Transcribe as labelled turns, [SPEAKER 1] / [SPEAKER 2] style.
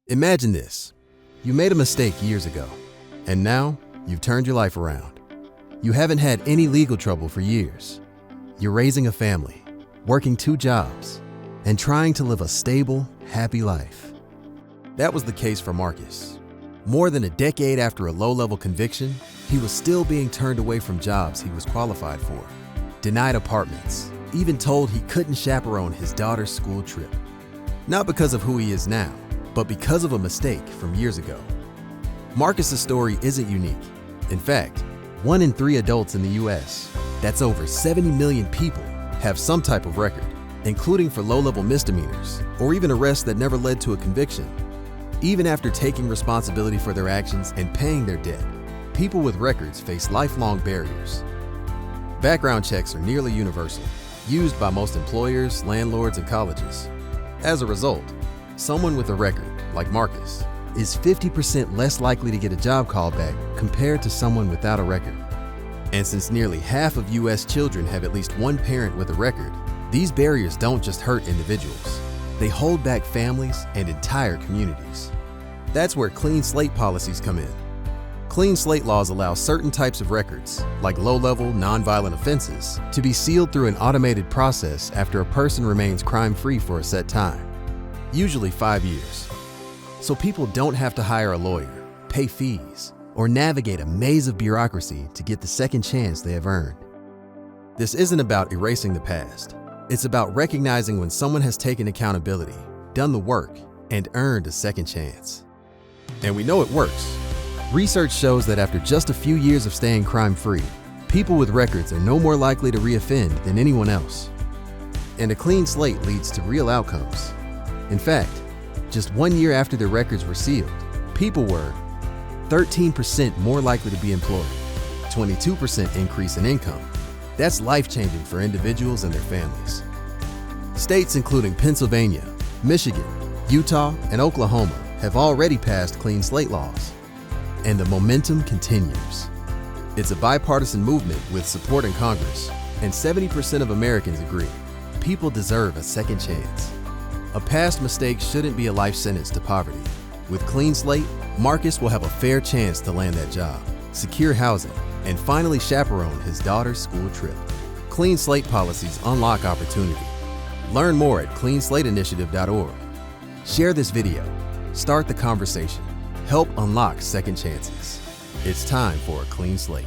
[SPEAKER 1] Imagine this. You made a mistake years ago, and now you've turned your life around. You haven't had any legal trouble for years. You're raising a family, working 2 jobs, and trying to live a stable, happy life. That was the case for Marcus. More than a decade after a low-level conviction, he was still being turned away from jobs he was qualified for, denied apartments, even told he couldn't chaperone his daughter's school trip. Not because of who he is now, but because of a mistake from years ago. Marcus's story isn't unique. In fact, 1 in 3 adults in the US, that's over 70 million people, have some type of record, including for low-level misdemeanors or even arrests that never led to a conviction. Even after taking responsibility for their actions and paying their debt, people with records face lifelong barriers. Background checks are nearly universal, used by most employers, landlords, and colleges. As a result, someone with a record, like Marcus, is 50% less likely to get a job call back compared to someone without a record. And since nearly half of US children have at least one parent with a record, these barriers don't just hurt individuals. They hold back families and entire communities. That's where Clean Slate policies come in. Clean Slate laws allow certain types of records, like low-level, nonviolent offenses, to be sealed through an automated process after a person remains crime-free for a set time, usually 5 years. So people don't have to hire a lawyer, pay fees, or navigate a maze of bureaucracy to get the second chance they have earned. This isn't about erasing the past. It's about recognizing when someone has taken accountability, done the work, and earned a second chance. And we know it works. Research shows that after just a few years of staying crime-free, people with records are no more likely to reoffend than anyone else. And a clean slate leads to real outcomes. In fact, just 1 year after their records were sealed, people were 13% more likely to be employed, 22% increase in income. That's life-changing for individuals and their families. States including Pennsylvania, Michigan, Utah, and Oklahoma have already passed clean slate laws. And the momentum continues. It's a bipartisan movement with support in Congress, and 70% of Americans agree. People deserve a second chance. A past mistake shouldn't be a life sentence to poverty. With Clean Slate, Marcus will have a fair chance to land that job, secure housing, and finally chaperone his daughter's school trip. Clean Slate policies unlock opportunity. Learn more at cleanslateinitiative.org. Share this video. Start the conversation. Help unlock second chances. It's time for a clean slate.